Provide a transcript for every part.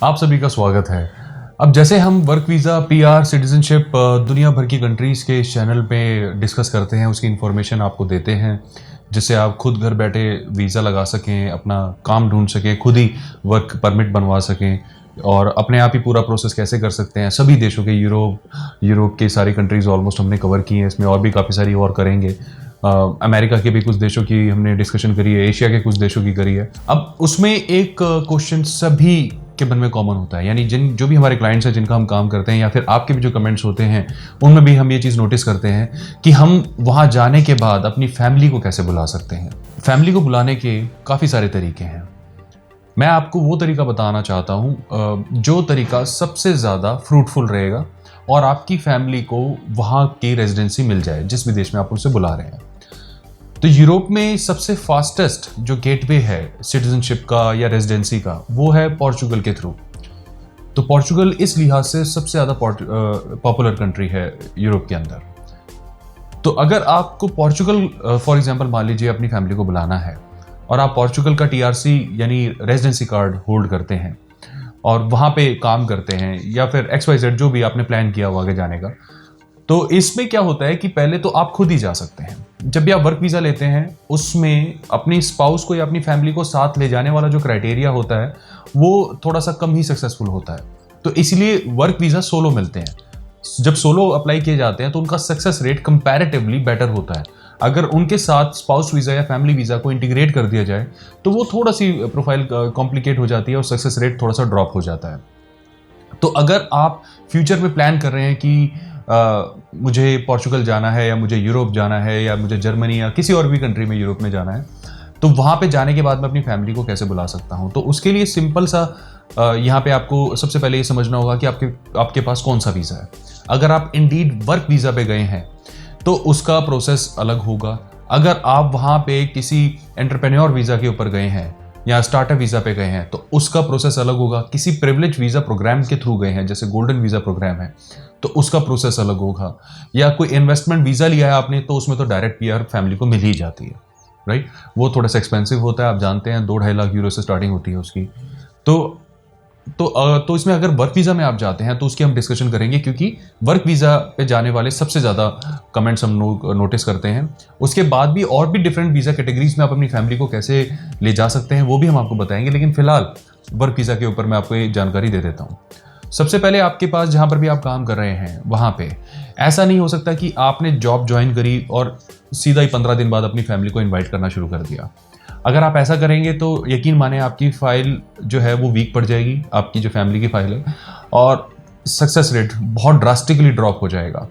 आप सभी का स्वागत है। अब जैसे हम वर्क वीज़ा, पीआर, सिटीजनशिप दुनिया भर की कंट्रीज़ के इस चैनल पे डिस्कस करते हैं, उसकी इन्फॉर्मेशन आपको देते हैं, जिससे आप खुद घर बैठे वीज़ा लगा सकें, अपना काम ढूंढ सकें, खुद ही वर्क परमिट बनवा सकें और अपने आप ही पूरा प्रोसेस कैसे कर सकते हैं। सभी देशों के यूरोप के सारी कंट्रीज़ ऑलमोस्ट हमने कवर की हैं, इसमें और भी काफ़ी सारी और करेंगे। अमेरिका के भी कुछ देशों की हमने डिस्कशन करी है, एशिया के कुछ देशों की करी है। अब उसमें एक क्वेश्चन सभी के मन में कॉमन होता है, यानी जो भी हमारे क्लाइंट्स हैं जिनका हम काम करते हैं, या फिर आपके भी जो कमेंट्स होते हैं उनमें भी हम ये चीज़ नोटिस करते हैं कि हम वहाँ जाने के बाद अपनी फैमिली को कैसे बुला सकते हैं। फैमिली को बुलाने के काफ़ी सारे तरीके हैं। मैं आपको वो तरीका बताना चाहता हूँ जो तरीका सबसे ज़्यादा फ्रूटफुल रहेगा और आपकी फैमिली को वहाँ की रेजिडेंसी मिल जाए जिस भी देश में आप उनसे बुला रहे हैं। तो यूरोप में सबसे फास्टेस्ट जो गेटवे है सिटीजनशिप का या रेजिडेंसी का, वो है पोर्चुगल के थ्रू। तो पोर्चुगल इस लिहाज से सबसे ज़्यादा पॉपुलर कंट्री है यूरोप के अंदर। तो अगर आपको पोर्चुगल फॉर एग्जांपल मान लीजिए अपनी फैमिली को बुलाना है और आप पोर्चुगल का टीआरसी यानी रेजिडेंसी कार्ड होल्ड करते हैं और वहाँ पे काम करते हैं, या फिर XYZ जो भी आपने प्लान किया हुआ आगे जाने का, तो इसमें क्या होता है कि पहले तो आप खुद ही जा सकते हैं। जब भी आप वर्क वीज़ा लेते हैं उसमें अपनी स्पाउस को या अपनी फैमिली को साथ ले जाने वाला जो क्राइटेरिया होता है वो थोड़ा सा कम ही सक्सेसफुल होता है। तो इसलिए वर्क वीज़ा सोलो मिलते हैं। जब सोलो अप्लाई किए जाते हैं तो उनका सक्सेस रेट कंपैरेटिवली बेटर होता है। अगर उनके साथ स्पाउस वीज़ा या फैमिली वीज़ा को इंटीग्रेट कर दिया जाए तो वो थोड़ा सी प्रोफाइल कॉम्प्लिकेट हो जाती है और सक्सेस रेट थोड़ा सा ड्रॉप हो जाता है। तो अगर आप फ्यूचर में प्लान कर रहे हैं कि मुझे पोर्चुगल जाना है या मुझे यूरोप जाना है या मुझे जर्मनी या किसी और भी कंट्री में यूरोप में जाना है, तो वहाँ पे जाने के बाद मैं अपनी फैमिली को कैसे बुला सकता हूँ। तो उसके लिए सिंपल सा यहाँ पे आपको सबसे पहले ये समझना होगा कि आपके पास कौन सा वीज़ा है। अगर आप इंडीड वर्क वीज़ा पे गए हैं तो उसका प्रोसेस अलग होगा। अगर आप वहाँ पे किसी एंटरप्रेन्योर वीज़ा के ऊपर गए हैं या स्टार्टअप वीज़ा पे गए हैं तो उसका प्रोसेस अलग होगा। किसी प्रिविलेज वीज़ा प्रोग्राम के थ्रू गए हैं, जैसे गोल्डन वीज़ा प्रोग्राम है, तो उसका प्रोसेस अलग होगा। या कोई इन्वेस्टमेंट वीज़ा लिया है आपने तो उसमें तो डायरेक्ट पीआर फैमिली को मिल ही जाती है, राइट। वो थोड़ा सा एक्सपेंसिव होता है, आप जानते हैं 2-2.5 लाख यूरो से स्टार्टिंग होती है उसकी। तो इसमें अगर वर्क वीज़ा में आप जाते हैं तो उसकी हम डिस्कशन करेंगे, क्योंकि वर्क वीज़ा पे जाने वाले सबसे ज़्यादा कमेंट्स हम नोटिस करते हैं। उसके बाद भी और भी डिफरेंट वीज़ा कैटेगरीज में आप अपनी फैमिली को कैसे ले जा सकते हैं वो भी हम आपको बताएंगे, लेकिन फिलहाल वर्क वीज़ा के ऊपर मैं आपको ये जानकारी दे देता हूँ। सबसे पहले आपके पास जहाँ पर भी आप काम कर रहे हैं वहाँ पे ऐसा नहीं हो सकता कि आपने जॉब ज्वाइन करी और सीधा ही 15 दिन बाद अपनी फैमिली को इन्वाइट करना शुरू कर दिया। अगर आप ऐसा करेंगे तो यकीन माने आपकी फ़ाइल जो है वो वीक पड़ जाएगी, आपकी जो फैमिली की फ़ाइल है, और सक्सेस रेट बहुत ड्रास्टिकली ड्रॉप हो जाएगा।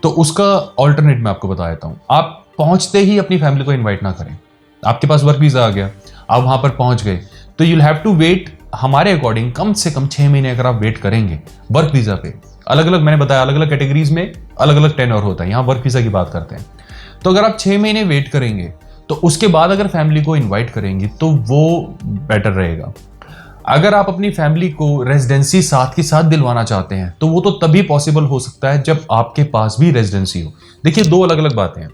तो उसका ऑल्टरनेट मैं आपको बता देता हूँ। आप पहुँचते ही अपनी फैमिली को इन्वाइट ना करें। आपके पास वर्क वीज़ा आ गया, आप वहाँ पर पहुँच गए, तो यूल हैव टू वेट। हमारे अकॉर्डिंग कम से कम 6 महीने अगर आप वेट करेंगे वर्क वीज़ा पे, अलग अलग मैंने बताया अलग अलग कैटेगरीज में अलग अलग टेन्योर होता है, यहाँ वर्क वीज़ा की बात करते हैं। तो अगर आप 6 महीने वेट करेंगे तो उसके बाद अगर फैमिली को इन्वाइट करेंगे तो वो बेटर रहेगा। अगर आप अपनी फैमिली को रेजिडेंसी साथ के साथ दिलवाना चाहते हैं तो वो तो तभी पॉसिबल हो सकता है जब आपके पास भी रेजिडेंसी हो। देखिए, दो अलग अलग बातें हैं।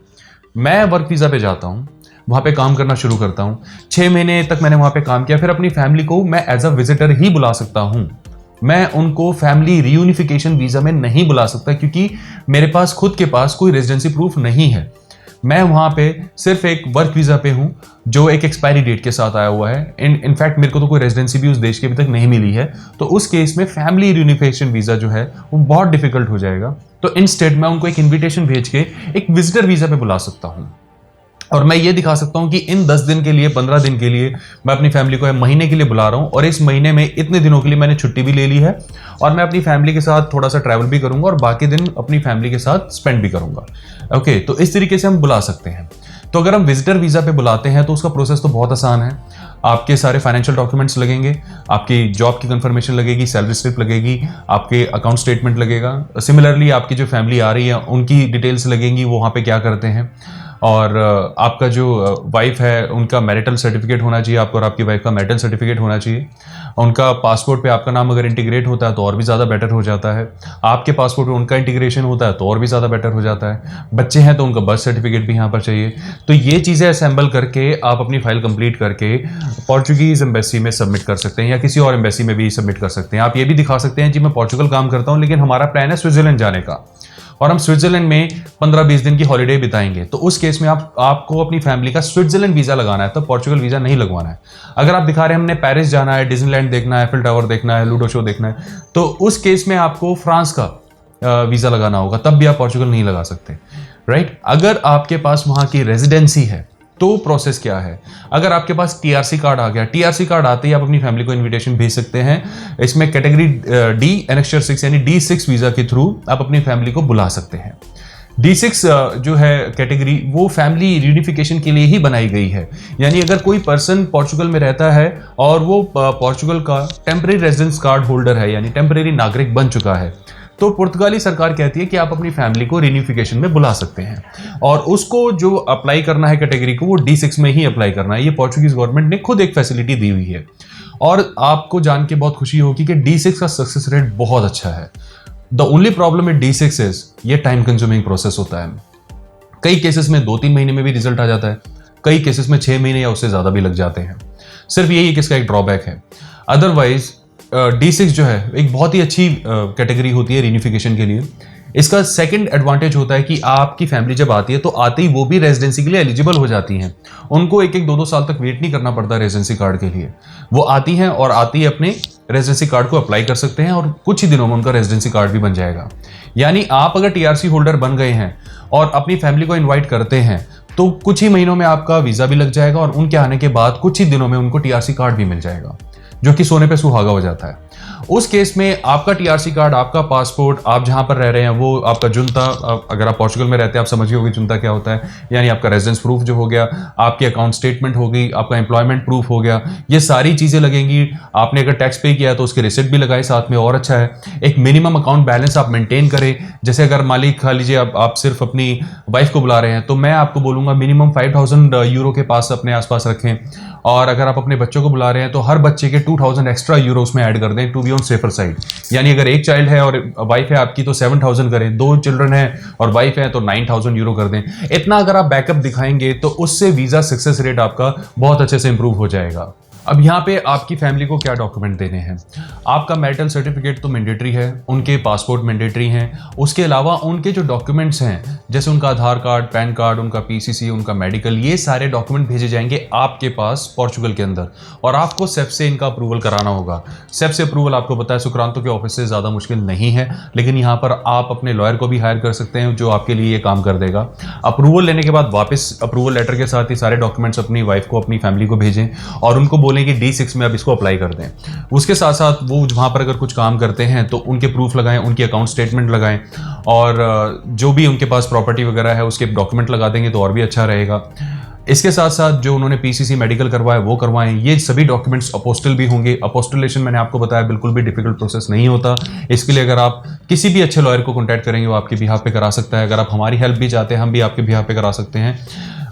मैं वर्क वीज़ा पे जाता हूँ, वहाँ पे काम करना शुरू करता हूँ, 6 महीने तक मैंने वहाँ पे काम किया, फिर अपनी फैमिली को मैं एज अ विजिटर ही बुला सकता हूँ। मैं उनको फैमिली रियूनिफिकेशन वीज़ा में नहीं बुला सकता, क्योंकि मेरे पास खुद के पास कोई रेजिडेंसी प्रूफ नहीं है। मैं वहाँ पे सिर्फ एक वर्क वीज़ा पे हूँ जो एक एक्सपायरी डेट के साथ आया हुआ है। इनफैक्ट मेरे को तो कोई रेजिडेंसी भी उस देश की अभी तक नहीं मिली है। तो उस केस में फैमिली रियूनिफिकेशन वीज़ा जो है वो बहुत डिफिकल्ट हो जाएगा। तो इंस्टेड मैं उनको एक इन्विटेशन भेज के एक विजिटर वीज़ा पे बुला सकता हूँ, और मैं ये दिखा सकता हूँ कि इन 10 दिन के लिए, 15 दिन के लिए मैं अपनी फैमिली को महीने के लिए बुला रहा हूँ, और इस महीने में इतने दिनों के लिए मैंने छुट्टी भी ले ली है, और मैं अपनी फैमिली के साथ थोड़ा सा ट्रैवल भी करूंगा और बाकी दिन अपनी फैमिली के साथ स्पेंड भी करूंगा। ओके, तो इस तरीके से हम बुला सकते हैं। तो अगर हम विजिटर वीज़ा पे बुलाते हैं तो उसका प्रोसेस तो बहुत आसान है। आपके सारे फाइनेंशियल डॉक्यूमेंट्स लगेंगे, आपकी जॉब की कंफर्मेशन लगेगी, सैलरी स्लिप लगेगी, आपके अकाउंट स्टेटमेंट लगेगा। सिमिलरली आपकी जो फैमिली आ रही है उनकी डिटेल्स लगेंगी, वो वहाँ पे क्या करते हैं, और आपका जो वाइफ है उनका मैरिटल सर्टिफिकेट होना चाहिए आपको, और आपकी वाइफ का मैरिटल सर्टिफिकेट होना चाहिए। उनका पासपोर्ट पे आपका नाम अगर इंटीग्रेट होता है तो और भी ज़्यादा बेटर हो जाता है। आपके पासपोर्ट पे उनका इंटीग्रेशन होता है तो और भी ज़्यादा बेटर हो जाता है। बच्चे हैं तो उनका बर्थ सर्टिफिकेट भी यहाँ पर चाहिए। तो ये चीज़ें असेंबल करके आप अपनी फाइल कंप्लीट करके पोर्चुगीज़ एम्बेसी में सबमिट कर सकते हैं, या किसी और एम्बेसी में भी सबमिट कर सकते हैं। आप ये भी दिखा सकते हैं जी मैं पोर्चुगल काम करता हूँ लेकिन हमारा प्लान है स्विट्जरलैंड जाने का, और हम स्विट्जरलैंड में 15-20 दिन की हॉलीडे बिताएंगे। तो उस केस में आपको अपनी फैमिली का स्विट्जरलैंड वीजा लगाना है, तो पोर्चुगल वीजा नहीं लगवाना है। अगर आप दिखा रहे हैं हमने पेरिस जाना है, डिज्नीलैंड देखना है, एफिल टावर देखना है, लूडो शो देखना है, तो उस केस में आपको फ्रांस का वीजा लगाना होगा, तब भी आप पोर्चुगल नहीं लगा सकते, राइट। अगर आपके पास वहां की रेजिडेंसी है तो प्रोसेस क्या है। अगर आपके पास टीआरसी कार्ड आ गया, टीआरसी कार्ड आते ही आप अपनी फैमिली को इनविटेशन भेज सकते हैं। इसमें कैटेगरी डी एनेक्स्चर 6 यानी D6 वीजा के थ्रू आप अपनी फैमिली को बुला सकते हैं। D6 जो है कैटेगरी वो फैमिली यूनिफिकेशन के लिए ही बनाई गई है। यानी अगर कोई पर्सन पोर्चुगल में रहता है और वो पोर्चुगल का टेम्परेरी रेजिडेंस कार्ड होल्डर है, यानी टेम्परेरी नागरिक बन चुका है, तो पुर्तगाली सरकार कहती है कि आप अपनी फैमिली को रिन्यूफिकेशन में बुला सकते हैं, और उसको जो अप्लाई करना है कैटेगरी को वो D6 में ही अप्लाई करना है। ये पोर्चुगीज गवर्नमेंट ने खुद एक फैसिलिटी दी हुई है, और आपको जान के बहुत खुशी होगी कि D6 का सक्सेस रेट बहुत अच्छा है। The only problem with D6 is ये टाइम कंज्यूमिंग प्रोसेस होता है। कई केसेस में 2-3 महीने में भी रिजल्ट आ जाता है, कई केसेस में 6 महीने या उससे ज्यादा भी लग जाते हैं। सिर्फ यही कि इसका एक ड्रॉबैक है। अदरवाइज D6 जो है एक बहुत ही अच्छी कैटेगरी होती है रिन्यूफिकेशन के लिए। इसका सेकंड एडवांटेज होता है कि आपकी फैमिली जब आती है तो आते ही वो भी रेजिडेंसी के लिए एलिजिबल हो जाती हैं। उनको 1-2 साल तक वेट नहीं करना पड़ता रेजिडेंसी कार्ड के लिए। वो आती हैं और आती ही अपने रेजिडेंसी कार्ड को अप्लाई कर सकते हैं, और कुछ ही दिनों में उनका रेजिडेंसी कार्ड भी बन जाएगा। यानी आप अगर टीआरसी होल्डर बन गए हैं और अपनी फैमिली को इन्वाइट करते हैं तो कुछ ही महीनों में आपका वीजा भी लग जाएगा, और उनके आने के बाद कुछ ही दिनों में उनको टीआरसी कार्ड भी मिल जाएगा, जो कि सोने पे सुहागा हो जाता है। उस केस में आपका टीआरसी कार्ड, आपका पासपोर्ट, आप जहां पर रह रहे हैं वो आपका जुनता, अगर आप पोर्चुगल में रहते हैं आप समझिए होगी जुनता क्या होता है, यानी आपका रेजिडेंस प्रूफ जो हो गया, आपकी अकाउंट स्टेटमेंट हो गई, आपका एम्प्लॉयमेंट प्रूफ हो गया, ये सारी चीजें लगेंगी। आपने अगर टैक्स पे किया है तो उसके रिसिप्ट भी लगाए साथ में, और अच्छा है एक मिनिमम अकाउंट बैलेंस आप मेंटेन करें। जैसे अगर मालिक खा लीजिए आप सिर्फ अपनी वाइफ को बुला रहे हैं तो मैं आपको बोलूंगा मिनिमम 5,000 यूरो के पास अपने आसपास रखें, और अगर आप अपने बच्चों को बुला रहे हैं तो हर बच्चे के 2,000 एक्स्ट्रा यूरो उसमें ऐड कर दें, to be on safer side. यानी अगर एक चाइल्ड है और वाइफ है आपकी तो 7,000 करें, 2 चिल्ड्रन है और वाइफ है तो 9,000 यूरो कर दें। इतना अगर आप बैकअप दिखाएंगे तो उससे वीजा सक्सेस रेट आपका बहुत अच्छे से इंप्रूव हो जाएगा। अब यहाँ पे आपकी फैमिली को क्या डॉक्यूमेंट देने हैं। आपका मैरिटल सर्टिफिकेट तो मैंडेटरी है, उनके पासपोर्ट मैंडेटरी हैं, उसके अलावा उनके जो डॉक्यूमेंट्स हैं जैसे उनका आधार कार्ड, पैन कार्ड, उनका पीसीसी, उनका मेडिकल, ये सारे डॉक्यूमेंट भेजे जाएंगे आपके पास पोर्चुगल के अंदर, और आपको सेफ से इनका अप्रूवल कराना होगा। सेफ से अप्रूवल आपको पता है सुक्रांतो के ऑफिस से ज़्यादा मुश्किल नहीं है, लेकिन यहाँ पर आप अपने लॉयर को भी हायर कर सकते हैं जो आपके लिए ये काम कर देगा। अप्रूवल लेने के बाद वापस अप्रूवल लेटर के साथ ये सारे डॉक्यूमेंट्स अपनी वाइफ को, अपनी फैमिली को भेजें, और उनको बोलें कि D6 में आप इसको अप्लाई कर दें। उसके साथ साथ वो वहाँ पर अगर कुछ काम करते हैं तो उनके प्रूफ लगाएं, उनकी अकाउंट स्टेटमेंट लगाएं, और जो भी उनके पास प्रॉपर्टी वगैरह है उसके डॉक्यूमेंट लगा देंगे तो और भी अच्छा रहेगा। इसके साथ साथ जो उन्होंने पीसीसी मेडिकल करवाया वो करवाएं। ये सभी डॉक्यूमेंट्स अपोस्टल भी होंगे। अपोस्टलेशन मैंने आपको बताया बिल्कुल भी डिफिकल्ट प्रोसेस नहीं होता। इसके लिए अगर आप किसी भी अच्छे लॉयर को कॉन्टैक्ट करेंगे वो आपके बिहाफ पे करा सकता है। अगर आप हमारी हेल्प भी चाहते हैं हम भी आपके बिहाफ पे करा सकते हैं।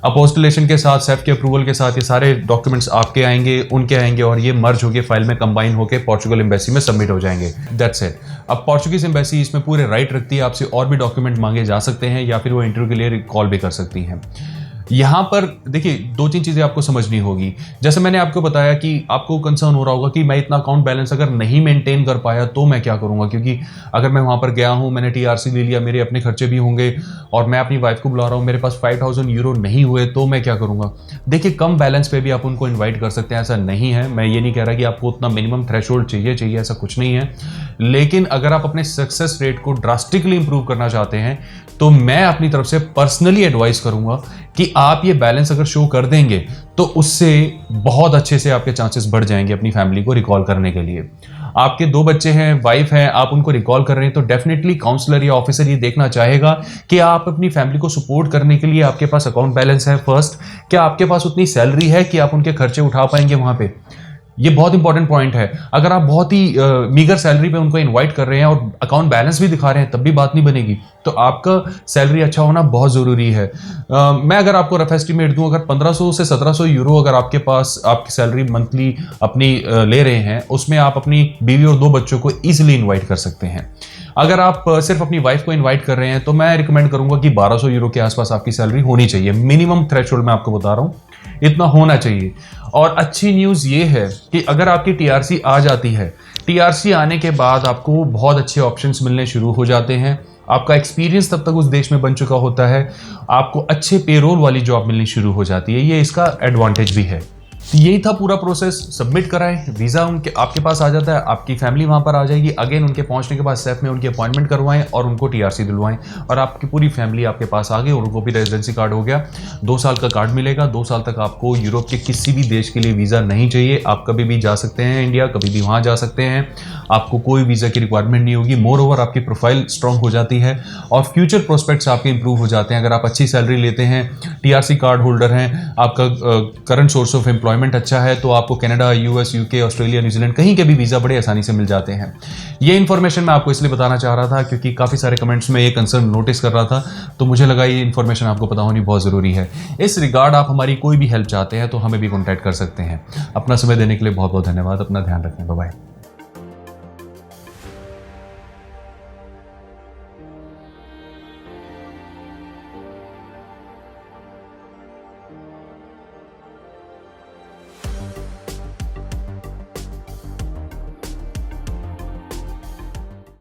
अपोस्टलेशन के साथ, सेफ के अप्रूवल के साथ ये सारे डॉक्यूमेंट्स आपके आएंगे, उनके आएंगे, और ये मर्ज होकर फाइल में कंबाइन होकर पोर्चुगल एम्बेसी में सबमिट हो जाएंगे। That's it. अब पोर्चुगीज एम्बेसी इसमें पूरे राइट रखती है, आपसे और भी डॉक्यूमेंट मांगे जा सकते हैं या फिर वो इंटरव्यू के लिए कॉल भी कर सकती हैं। यहाँ पर देखिए 2-3 चीज़ें आपको समझनी होगी। जैसे मैंने आपको बताया कि आपको कंसर्न हो रहा होगा कि मैं इतना अकाउंट बैलेंस अगर नहीं मेंटेन कर पाया तो मैं क्या करूँगा, क्योंकि अगर मैं वहाँ पर गया हूँ, मैंने टीआरसी ले लिया, मेरे अपने खर्चे भी होंगे, और मैं अपनी वाइफ को बुला रहा हूँ, मेरे पास 5,000 यूरो नहीं हुए तो मैं क्या करूँगा। देखिए कम बैलेंस पे भी आप उनको इन्वाइट कर सकते हैं, ऐसा नहीं है। मैं ये नहीं कह रहा कि आपको उतना मिनिमम थ्रेशोल्ड चाहिए, ऐसा कुछ नहीं है। लेकिन अगर आप अपने सक्सेस रेट को ड्रास्टिकली इंप्रूव करना चाहते हैं तो मैं अपनी तरफ से पर्सनली एडवाइस करूंगा कि आप ये बैलेंस अगर शो कर देंगे तो उससे बहुत अच्छे से आपके चांसेस बढ़ जाएंगे अपनी फैमिली को रिकॉल करने के लिए। आपके 2 बच्चे हैं, वाइफ है, आप उनको रिकॉल कर रहे हैं तो डेफिनेटली काउंसलर या ऑफिसर ये देखना चाहेगा कि आप अपनी फैमिली को सपोर्ट करने के लिए आपके पास अकाउंट बैलेंस है फर्स्ट, क्या आपके पास उतनी सैलरी है कि आप उनके खर्चे उठा पाएंगे वहां पे। ये बहुत इंपॉर्टेंट पॉइंट है। अगर आप बहुत ही मीगर सैलरी पे उनको इनवाइट कर रहे हैं और अकाउंट बैलेंस भी दिखा रहे हैं, तब भी बात नहीं बनेगी। तो आपका सैलरी अच्छा होना बहुत ज़रूरी है। मैं अगर आपको रफ एस्टिमेट दूं, अगर 1500 से 1700 यूरो अगर आपके पास आपकी सैलरी मंथली अपनी ले रहे हैं, उसमें आप अपनी बीवी और 2 बच्चों को ईजिली इन्वाइट कर सकते हैं। अगर आप सिर्फ अपनी वाइफ को इनवाइट कर रहे हैं, तो मैं रिकमेंड करूंगा कि 1200 यूरो के आसपास आपकी सैलरी होनी चाहिए। मिनिमम थ्रेशोल्ड मैं आपको बता रहा हूं, इतना होना चाहिए। और अच्छी न्यूज़ ये है कि अगर आपकी टीआरसी आ जाती है, टीआरसी आने के बाद आपको बहुत अच्छे ऑप्शंस मिलने शुरू हो जाते हैं। आपका एक्सपीरियंस तब तक उस देश में बन चुका होता है, आपको अच्छे पेरोल वाली जॉब मिलनी शुरू हो जाती है। ये इसका एडवांटेज भी है। तो यही था पूरा प्रोसेस। सबमिट कराएं, वीज़ा उनके आपके पास आ जाता है, आपकी फैमिली वहाँ पर आ जाएगी। अगेन उनके पहुँचने के बाद सैफ में उनकी अपॉइंटमेंट करवाएं और उनको टीआरसी दिलवाएं, और आपकी पूरी फैमिली आपके पास आ गई और उनको भी रेजिडेंसी कार्ड हो गया। 2 साल का कार्ड मिलेगा। 2 साल तक आपको यूरोप के किसी भी देश के लिए वीज़ा नहीं चाहिए। आप कभी भी जा सकते हैं इंडिया, कभी भी वहाँ जा सकते हैं। आपको कोई वीज़ा की रिक्वायरमेंट नहीं होगी। मोर ओवर आपकी प्रोफाइल स्ट्रॉन्ग हो जाती है और फ्यूचर प्रोस्पेक्ट्स आपके इंप्रूव हो जाते हैं। अगर आप अच्छी सैलरी लेते हैं, टीआरसी कार्ड होल्डर हैं, आपका करंट सोर्स ऑफ एम्प्लॉयमेंट अच्छा है, तो आपको Canada, US, UK, Australia, New Zealand कहीं के भी वीज़ा बड़े आसानी से मिल जाते हैं। ये इन्फॉर्मेशन मैं आपको इसलिए बताना चाह रहा था क्योंकि काफ़ी सारे कमेंट्स में ये कंसर्न नोटिस कर रहा था, तो मुझे लगा ये इन्फॉर्मेशन आपको पता होनी बहुत ज़रूरी है। इस रिगार्ड आप हमारी कोई भी हेल्प चाहते हैं तो हमें भी कॉन्टैक्ट कर सकते हैं। अपना समय देने के लिए बहुत बहुत धन्यवाद। अपना ध्यान रखें। Bye bye.